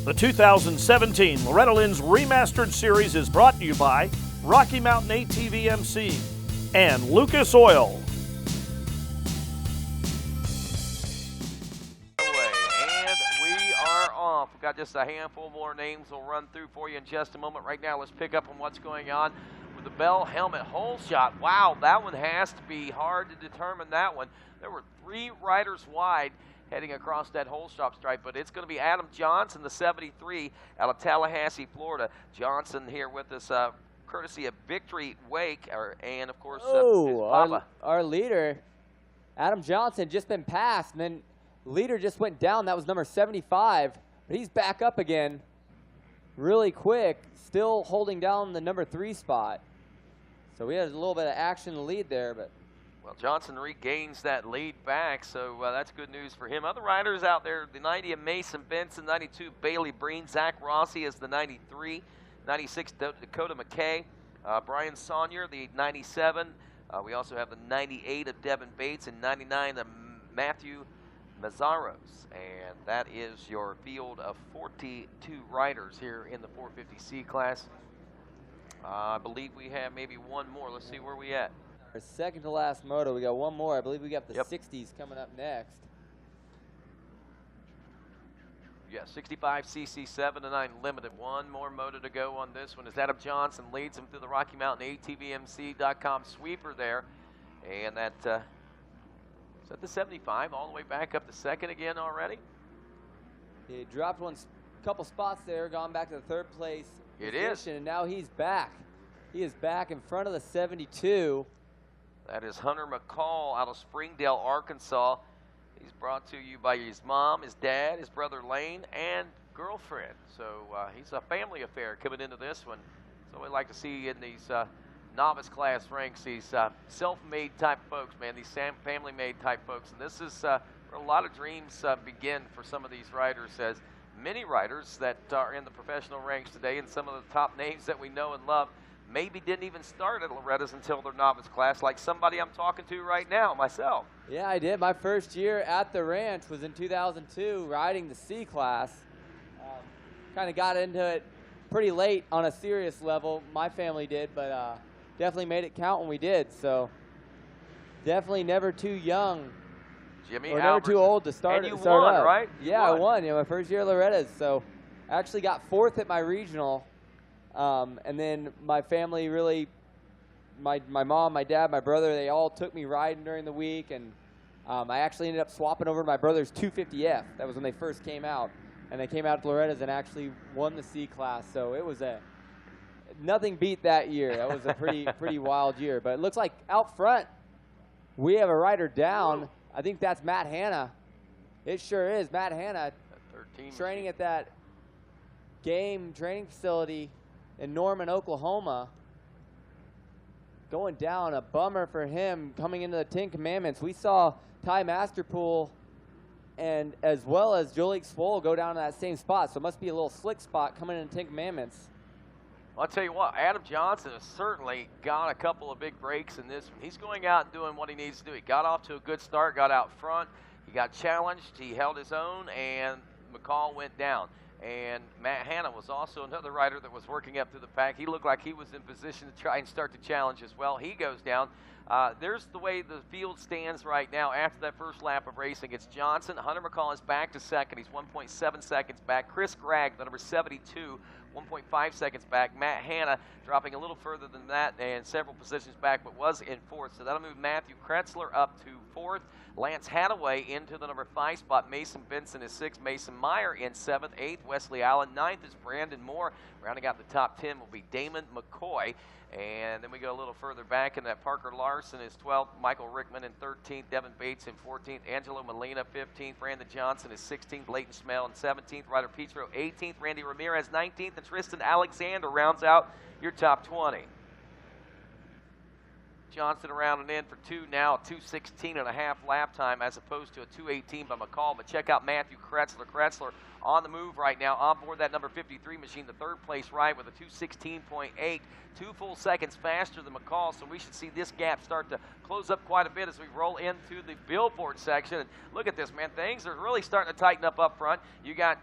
The 2017 Loretta Lynn's Remastered series is brought to you by Rocky Mountain ATV MC and Lucas Oil. And we are off. We've got just a handful more names we'll run through for you in just a moment. Right now, let's pick up on what's going on with the Bell Helmet hole shot. Wow, that one has to be hard to determine that one. There were 3 riders wide heading across that hole stop stripe, but it's going to be Adam Johnson, the 73, out of Tallahassee, Florida. Johnson here with us, courtesy of Victory Wake, and of course, our leader, Adam Johnson, just been passed, and then leader just went down. That was number 75, but he's back up again really quick, still holding down the number 3 spot. So we had a little bit of action in the lead there, but well, Johnson regains that lead back, so that's good news for him. Other riders out there, the 90 of Mason Benson, 92 Bailey Breen, Zach Rossi is the 93, 96 Dakota McKay, Brian Saunier, the 97. We also have the 98 of Devin Bates and 99 of Matthew Mazzaros. And that is your field of 42 riders here in the 450C class. I believe we have maybe one more. Let's see where we at. Our second to last moto, we got one more. I believe we got the 60s coming up next. Yeah, 65 CC 7 to 9 limited. One more moto to go on this one as Adam Johnson leads him through the Rocky Mountain ATVMC.com sweeper there. And that is that the 75 all the way back up to second again already? He dropped one couple spots there, gone back to the 3rd place position, and now he's back. He is back in front of the 72. That is Hunter McCall out of Springdale, Arkansas. He's brought to you by his mom, his dad, his brother Lane, and girlfriend. So he's a family affair coming into this one. So we like to see in these novice class ranks, these self-made type folks, man, these family-made type folks. And this is where a lot of dreams begin for some of these riders, as many riders that are in the professional ranks today, and some of the top names that we know and love maybe didn't even start at Loretta's until their novice class, like somebody I'm talking to right now, myself. Yeah, I did. My first year at the ranch was in 2002, riding the C class. Kind of got into it pretty late on a serious level. My family did, but definitely made it count when we did. So definitely never too young. Jimmy or never too old to start. And you won, up. Right? Yeah, I won. My first year at Loretta's. So I actually got 4th at my regional. And then my family really, my mom, my dad, my brother, they all took me riding during the week, and I actually ended up swapping over to my brother's 250F. That was when they first came out, and they came out to Loretta's and actually won the C class. So it was nothing beat that year. That was a pretty wild year. But it looks like out front we have a rider down. I think that's Matt Hanna. It sure is Matt Hanna, training at that game training facility in Norman, Oklahoma. Going down, a bummer for him coming into the 10 Commandments. We saw Ty Masterpool and as well as Jolik Swoll go down to that same spot, so it must be a little slick spot coming into 10 Commandments. Well, I'll tell you what, Adam Johnson has certainly got a couple of big breaks in this one. He's going out and doing what he needs to do. He got off to a good start, got out front, he got challenged, he held his own, and McCall went down. And Matt Hanna was also another rider that was working up through the pack. He looked like he was in position to try and start the challenge as well. He goes down. There's the way the field stands right now after that first lap of racing. It's Johnson. Hunter McCall is back to second. He's 1.7 seconds back. Chris Gregg, the number 72, 1.5 seconds back. Matt Hanna dropping a little further than that and several positions back, but was in 4th. So that'll move Matthew Kretzler up to 4th. Lance Hadaway into the number 5 spot. Mason Benson is 6th. Mason Meyer in 7th. 8th, Wesley Allen. 9th is Brandon Moore. Rounding out the top 10 will be Damon McCoy. And then we go a little further back, and that Parker Larson is 12th. Michael Rickman in 13th. Devin Bates in 14th. Angelo Molina 15th. Brandon Johnson is 16th. Leighton Smell in 17th. Ryder Petro 18th. Randy Ramirez 19th. And Tristan Alexander rounds out your top 20. Johnson rounding in for 2 now, 2:16.5 lap time as opposed to a 2:18 by McCall. But check out Matthew Kretzler. Kretzler on the move right now on board that number 53 machine, the 3rd place ride with a 2:16.8, 2 full seconds faster than McCall. So we should see this gap start to close up quite a bit as we roll into the billboard section. And look at this, man. Things are really starting to tighten up front. You got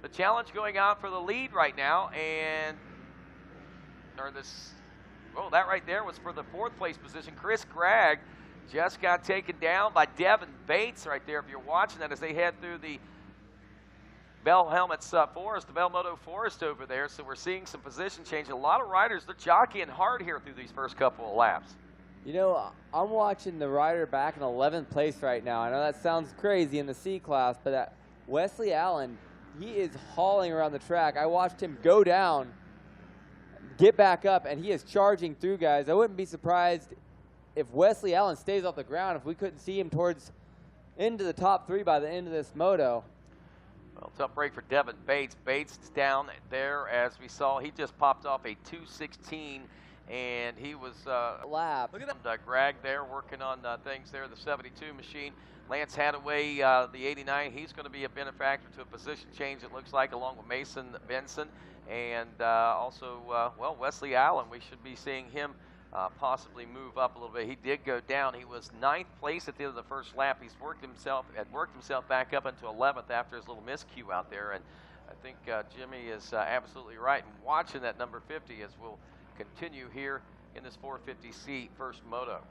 the challenge going out for the lead right now, and that right there was for the 4th place position. Chris Gregg just got taken down by Devin Bates right there, if you're watching that, as they head through the Bell Helmets Forest, the Bell Moto Forest over there. So we're seeing some position change. A lot of riders, they're jockeying hard here through these first couple of laps. You know, I'm watching the rider back in 11th place right now. I know that sounds crazy in the C class, but Wesley Allen, he is hauling around the track. I watched him go down, get back up, and he is charging through, guys. I wouldn't be surprised if Wesley Allen stays off the ground, if we couldn't see him towards into the top 3 by the end of this moto. Well, tough break for Devin Bates. Bates is down there, as we saw. He just popped off a 2:16, and he was lap. Look at that. Gregg there working on things there, the 72 machine. Lance Hadaway, the 89, he's going to be a benefactor to a position change, it looks like, along with Mason Benson. And also, well, Wesley Allen, we should be seeing him possibly move up a little bit. He did go down. He was 9th place at the end of the first lap. He's worked himself back up into 11th after his little miscue out there. And I think Jimmy is absolutely right. And watching that number 50 as we'll continue here in this 450C first moto.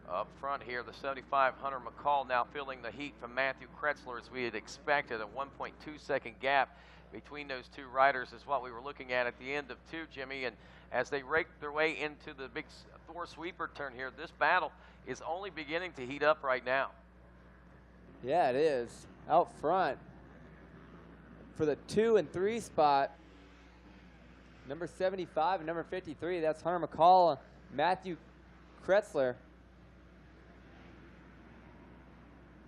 Up front here, the 75 Hunter McCall now feeling the heat from Matthew Kretzler, as we had expected. A 1.2 second gap between those 2 riders is what we were looking at the end of 2, Jimmy. And as they rake their way into the big Thor sweeper turn here, this battle is only beginning to heat up right now. Yeah, it is. Out front for the 2 and 3 spot, number 75 and number 53, that's Hunter McCall, Matthew Kretzler.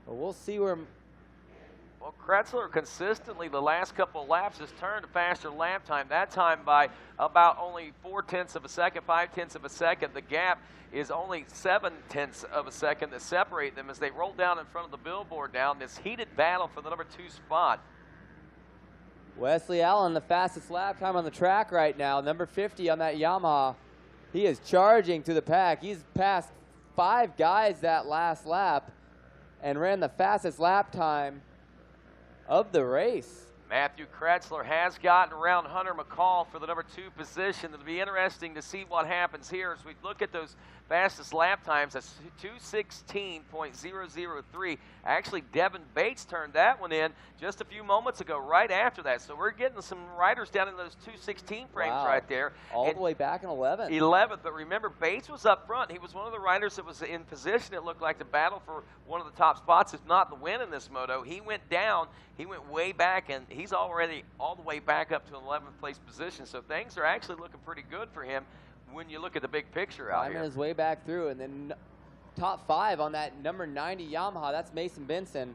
But we'll see where... Well, Kretzler consistently the last couple of laps has turned a faster lap time, that time by about only 0.4 of a second, 0.5 of a second. The gap is only 0.7 of a second that separate them as they roll down in front of the billboard now in this heated battle for the number 2 spot. Wesley Allen, the fastest lap time on the track right now, number 50 on that Yamaha. He is charging through the pack. He's passed 5 guys that last lap and ran the fastest lap time of the race. Matthew Kretzler has gotten around Hunter McCall for the number 2 position. It'll be interesting to see what happens here as we look at those fastest lap times. That's 2:16.003. Actually, Devin Bates turned that one in just a few moments ago, right after that. So we're getting some riders down in those 2:16 frames right there. All the way back in 11th. 11th, but remember, Bates was up front. He was one of the riders that was in position, it looked like, to battle for one of the top spots, if not the win in this moto. He went down. He went way back, and he's already all the way back up to an 11th place position. So things are actually looking pretty good for him when you look at the big picture out here. Climbing his way back through, and then top 5 on that number 90 Yamaha. That's Mason Benson,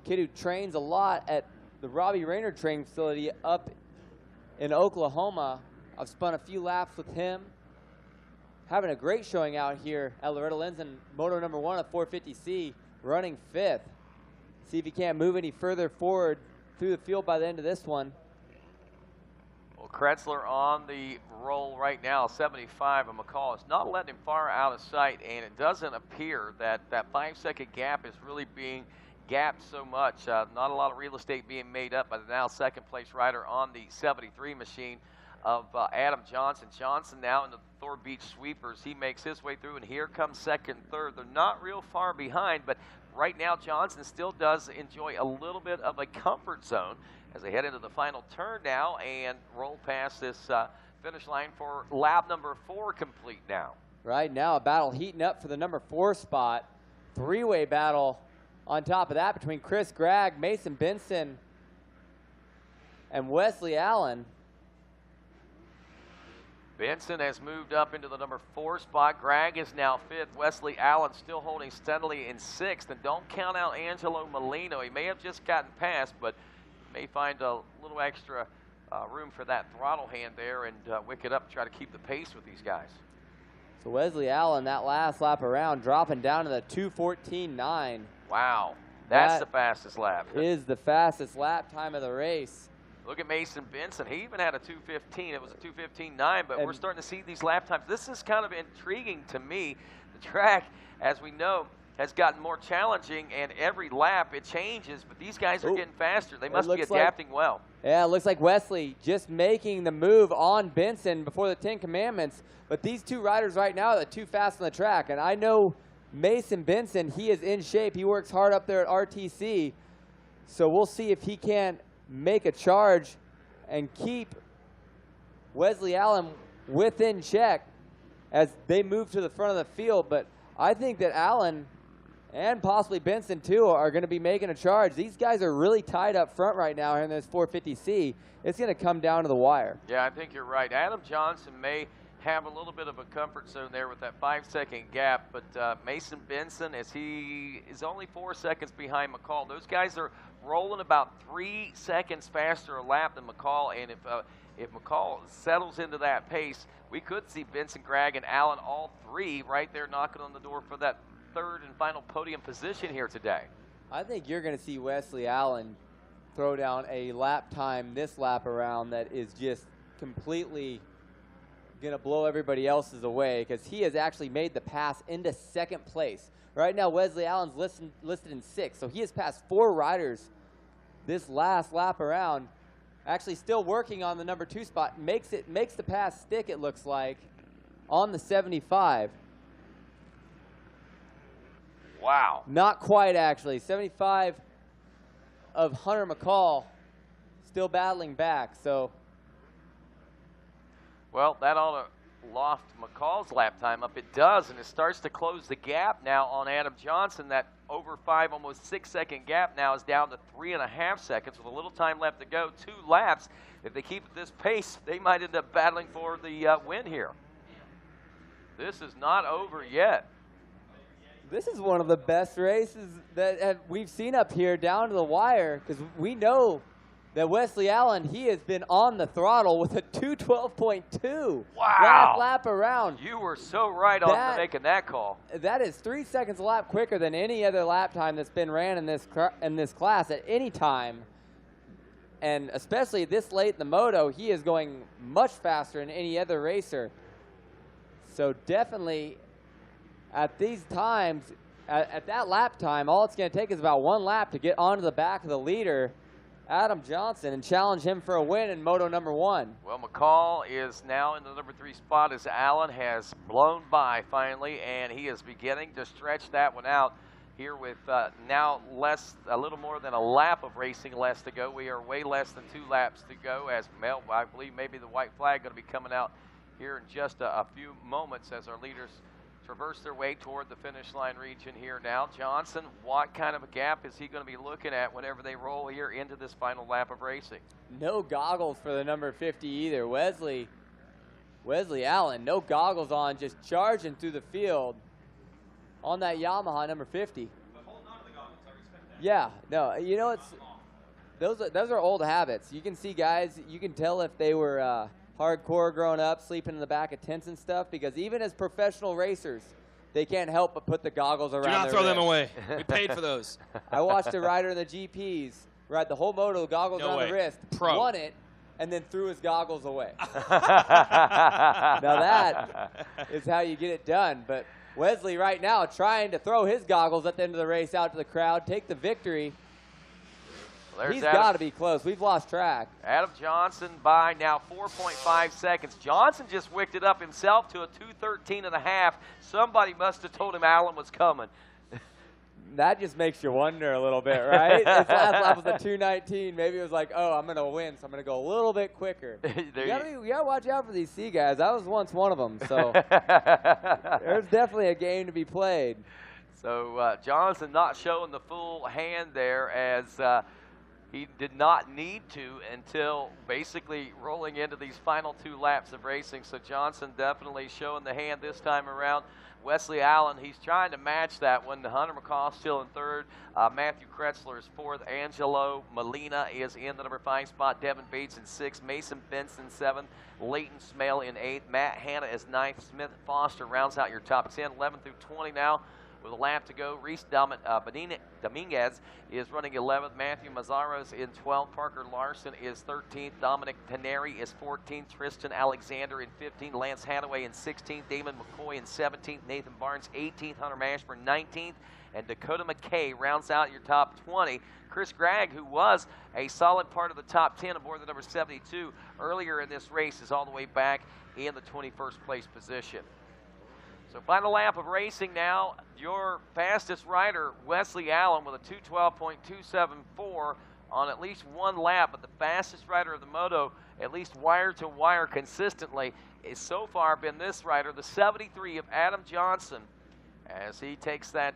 kid who trains a lot at the Robbie Rayner training facility up in Oklahoma. I've spun a few laps with him. Having a great showing out here at Loretta Lynn's in moto number 1 at 450C, running 5th. See if he can't move any further forward through the field by the end of this one. Well, Kretzler on the roll right now, 75, and McCall is not letting him far out of sight, and it doesn't appear that that 5-second gap is really being gapped so much. Not a lot of real estate being made up by the now second-place rider on the 73 machine of Adam Johnson. Johnson now in the Thor Beach Sweepers. He makes his way through, and here comes second and third. They're not real far behind, but right now Johnson still does enjoy a little bit of a comfort zone as they head into the final turn now and roll past this finish line for lap number 4 complete now. Right now, a battle heating up for the number 4 spot. 3-way battle on top of that between Chris Gregg, Mason Benson, and Wesley Allen. Benson has moved up into the number 4 spot. Gregg is now 5th. Wesley Allen still holding steadily in 6th. And don't count out Angelo Molino. He may have just gotten past, but may find a little extra room for that throttle hand there and wick it up, try to keep the pace with these guys. So Wesley Allen, that last lap around, dropping down to the 2:14.9. Wow, that's the fastest lap. Is the fastest lap time of the race. Look at Mason Benson. He even had a 2:15. It was a 2:15.9, but we're starting to see these lap times. This is kind of intriguing to me. The track, as we know, has gotten more challenging, and every lap it changes, but these guys are getting faster. They must be adapting well. Yeah, it looks like Wesley just making the move on Benson before the 10 Commandments, but these two riders right now are too fast on the track, and I know Mason Benson, he is in shape. He works hard up there at RTC, so we'll see if he can make a charge and keep Wesley Allen within check as they move to the front of the field. But I think that Allen and possibly Benson too are going to be making a charge. These guys are really tied up front right now here in this 450C. It's going to come down to the wire. Yeah, I think you're right. Adam Johnson may have a little bit of a comfort zone there with that 5-second gap, but Mason Benson, as he is only 4 seconds behind McCall. Those guys are rolling about 3 seconds faster a lap than McCall, and if McCall settles into that pace, we could see Benson, Gregg, and Allen, all three right there knocking on the door for that third and final podium position here today. I think you're going to see Wesley Allen throw down a lap time this lap around that is just completely going to blow everybody else's away, because he has actually made the pass into second place. Right now, Wesley Allen's listed in 6th, so he has passed 4 riders this last lap around. Actually still working on the number 2 spot. Makes the pass stick, it looks like, on the 75. Wow. Not quite, actually. 75 of Hunter McCall still battling back. So, well, that ought to loft McCall's lap time up. It does, and it starts to close the gap now on Adam Johnson. That over 5, almost 6-second gap now is down to 3.5 seconds with a little time left to go. 2 laps. If they keep at this pace, they might end up battling for the win here. This is not over yet. This is one of the best races that we've seen up here down to the wire, because we know that Wesley Allen, he has been on the throttle with a 2:12.2 last lap around. You were so right on making that call. That is 3 seconds a lap quicker than any other lap time that's been ran in this class at any time. And especially this late in the Moto, he is going much faster than any other racer. So definitely at these times, at that lap time, all it's going to take is about 1 lap to get onto the back of the leader, Adam Johnson, and challenge him for a win in Moto number 1. Well, McCall is now in the number 3 spot as Allen has blown by finally, and he is beginning to stretch that one out here with now a little more than a lap of racing less to go. We are way less than 2 laps to go, as Mel, I believe maybe the white flag going to be coming out here in just a few moments as our leaders traverse their way toward the finish line region here now. Johnson, what kind of a gap is he going to be looking at whenever they roll here into this final lap of racing? No goggles for the number 50 either. Wesley Allen, no goggles on, just charging through the field on that Yamaha number 50. But holding on to the goggles, I respect that. Yeah, no, you know, those are old habits. You can see guys, you can tell if they were hardcore growing up, sleeping in the back of tents and stuff, because even as professional racers, they can't help but put the goggles around their Do not throw them wrist. away. We paid for those. I watched a rider in the GPs ride the whole moto, goggles on the wrist, won it, and then threw his goggles away. Now that is how you get it done. But Wesley right now trying to throw his goggles at the end of the race out to the crowd, take the victory. He's got to be close. We've lost track. Adam Johnson by now 4.5 seconds. Johnson just wicked it up himself to a 2:13.5. Somebody must have told him Allen was coming. That just makes you wonder a little bit, right? His last lap was a 2:19. Maybe it was like, oh, I'm going to win, so I'm going to go a little bit quicker. You got to watch out for these C guys. I was once one of them, so there's definitely a game to be played. So Johnson not showing the full hand there as he did not need to until basically rolling into these final 2 laps of racing. So Johnson definitely showing the hand this time around. Wesley Allen, he's trying to match that one. Hunter McCall still in 3rd. Matthew Kretzler is 4th. Angelo Molina is in the number 5 spot. Devin Bates in 6th. Mason Benson 7th. Leighton Smale in 8th. Matt Hanna is 9th. Smith Foster rounds out your top 10. 11 through 20 now With a lap to go, Reese Dominguez is running 11th. Matthew Mazzaros in 12th. Parker Larson is 13th. Dominic Teneri is 14th. Tristan Alexander in 15th. Lance Hadaway in 16th. Damon McCoy in 17th. Nathan Barnes 18th. Hunter Mashburn 19th. And Dakota McKay rounds out your top 20. Chris Gregg, who was a solid part of the top 10 aboard the number 72 earlier in this race, is all the way back in the 21st place position. So final lap of racing now. Your fastest rider, Wesley Allen, with a 2:12.274 on at least one lap, but the fastest rider of the Moto, at least wire to wire consistently, is so far been this rider, the 73 of Adam Johnson, as he takes that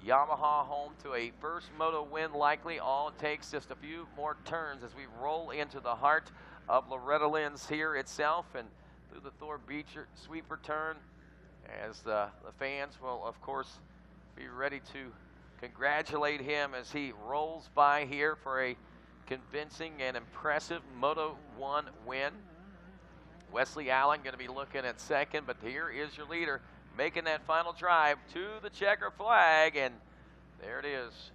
Yamaha home to a first Moto win likely. All it takes just a few more turns as we roll into the heart of Loretta Lynn's here itself and through the Thor Beecher sweeper turn, as the fans will of course be ready to congratulate him as he rolls by here for a convincing and impressive Moto 1 win. Wesley Allen going to be looking at second, but here is your leader making that final drive to the checker flag, and there it is.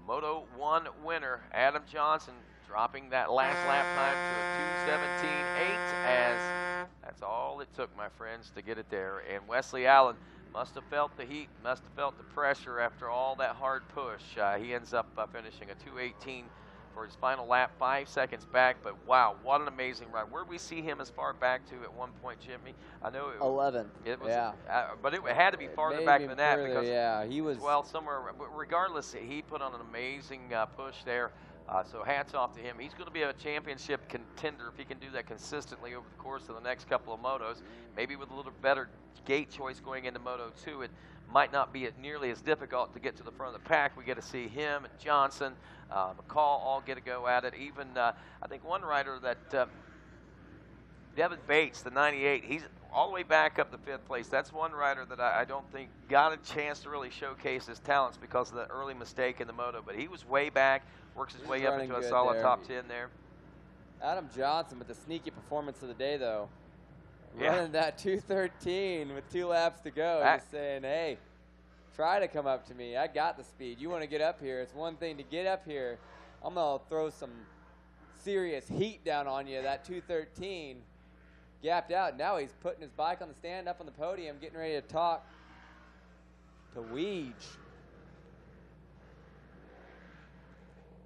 Moto 1 winner, Adam Johnson, dropping that last lap time to a 2:17.8, as that's all it took, my friends, to get it there. And Wesley Allen must have felt the heat, must have felt the pressure after all that hard push. He ends up finishing a 2:18 for his final lap, 5 seconds back. But wow, what an amazing ride. Where did we see him as far back to at one point, Jimmy? I know it 11th. It was, yeah. But it had to be farther back than that, further, because yeah, he was. Well, somewhere. Regardless, he put on an amazing push there. So hats off to him. He's going to be a championship contender if he can do that consistently over the course of the next couple of motos. Maybe with a little better gate choice going into Moto 2, it might not be nearly as difficult to get to the front of the pack. We get to see him and Johnson, McCall all get to go at it. Even I think one rider that Devin Bates, the 98, he's all the way back up to 5th place. That's one rider that I don't think got a chance to really showcase his talents because of the early mistake in the Moto. But he was way back, works his way up into a solid top 10 there. Adam Johnson with the sneaky performance of the day, though. Yeah. Running that 2:13 with 2 laps to go. Just saying, hey, try to come up to me. I got the speed. You want to get up here. It's one thing to get up here. I'm going to throw some serious heat down on you. That 2:13 gapped out. Now he's putting his bike on the stand up on the podium, getting ready to talk to Weege.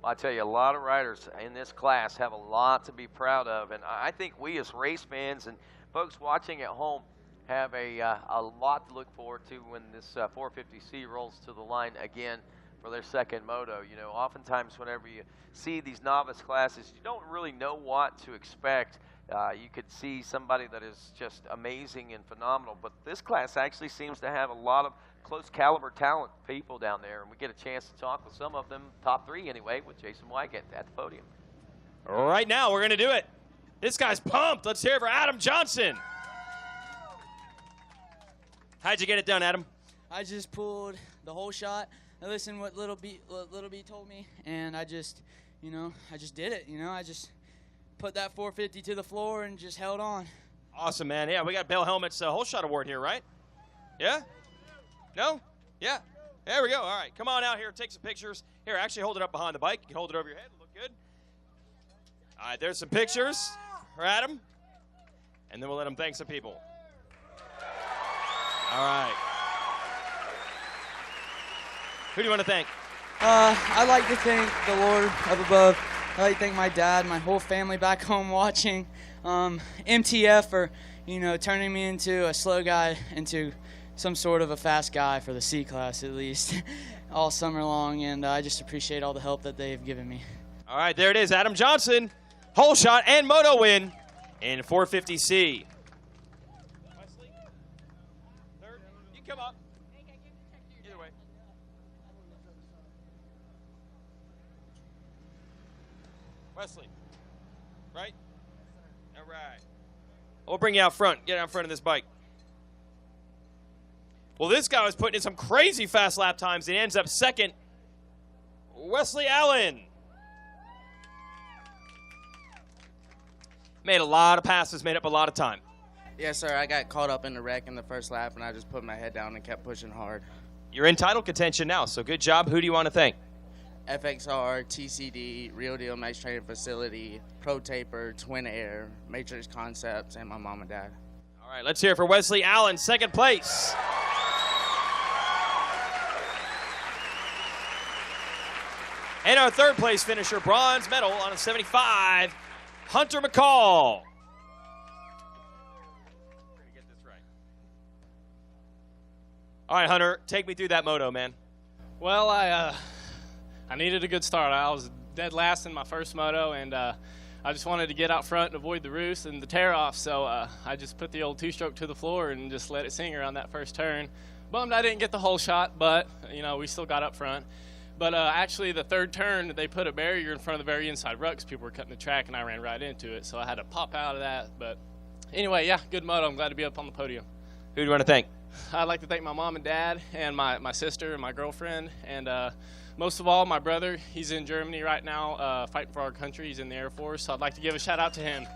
I tell you, a lot of riders in this class have a lot to be proud of, and I think we as race fans and folks watching at home have a lot to look forward to when this 450C rolls to the line again for their second Moto. You know, oftentimes whenever you see these novice classes, you don't really know what to expect. You could see somebody that is just amazing and phenomenal, but this class actually seems to have a lot of close caliber talent people down there, and we get a chance to talk with some of them, top 3 anyway, with Jason Wygant at the podium. Right now, we're going to do it. This guy's pumped. Let's hear it for Adam Johnson. How'd you get it done, Adam? I just pulled the whole shot. I listened what Little B told me, and I just did it. You know, I just put that 450 to the floor and just held on. Awesome, man. Yeah, we got Bell Helmet's whole shot award here, right? Yeah? No? Yeah. There we go. All right, come on out here, take some pictures. Here, actually hold it up behind the bike. You can hold it over your head. It'll look good. All right, there's some pictures for Adam, and then we'll let him thank some people. All right. Who do you want to thank? I'd like to thank the Lord up above. I'd like to thank my dad, my whole family back home watching. MTF for, turning me into a slow guy into some sort of a fast guy for the C class at least all summer long, and I just appreciate all the help that they've given me. All right, there it is. Adam Johnson, whole shot and Moto win in 450C. Wesley, third. You come up. Either way. Wesley, right? All right. We'll bring you out front. Get out front of this bike. Well, this guy was putting in some crazy fast lap times and ends up second. Wesley Allen. Made a lot of passes, made up a lot of time. Yes, sir. I got caught up in the wreck in the first lap, and I just put my head down and kept pushing hard. You're in title contention now, so good job. Who do you want to thank? FXR, TCD, Real Deal Max Training Facility, Pro Taper, Twin Air, Matrix Concepts, and my mom and dad. All right, let's hear it for Wesley Allen, second place. And our third place finisher, bronze medal on a 75, Hunter McCall. Get this right. All right, Hunter, take me through that moto, man. Well, I needed a good start. I was dead last in my first moto, and I just wanted to get out front and avoid the roost and the tear-off, so I just put the old two-stroke to the floor and just let it sing around that first turn. Bummed I didn't get the whole shot, but, you know, we still got up front. But actually, the third turn, they put a barrier in front of the very inside rut because people were cutting the track, and I ran right into it, so I had to pop out of that. But anyway, yeah, good moto. I'm glad to be up on the podium. Who do you want to thank? I'd like to thank my mom and dad and my sister and my girlfriend, and most of all, my brother. He's in Germany right now fighting for our country. He's in the Air Force, so I'd like to give a shout-out to him.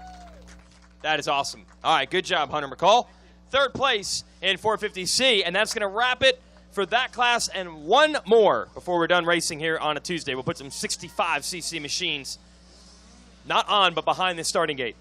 That is awesome. All right, good job, Hunter McCall. Third place in 450C, and that's going to wrap it for that class and one more before we're done racing here on a Tuesday. We'll put some 65cc machines not on but behind the starting gate.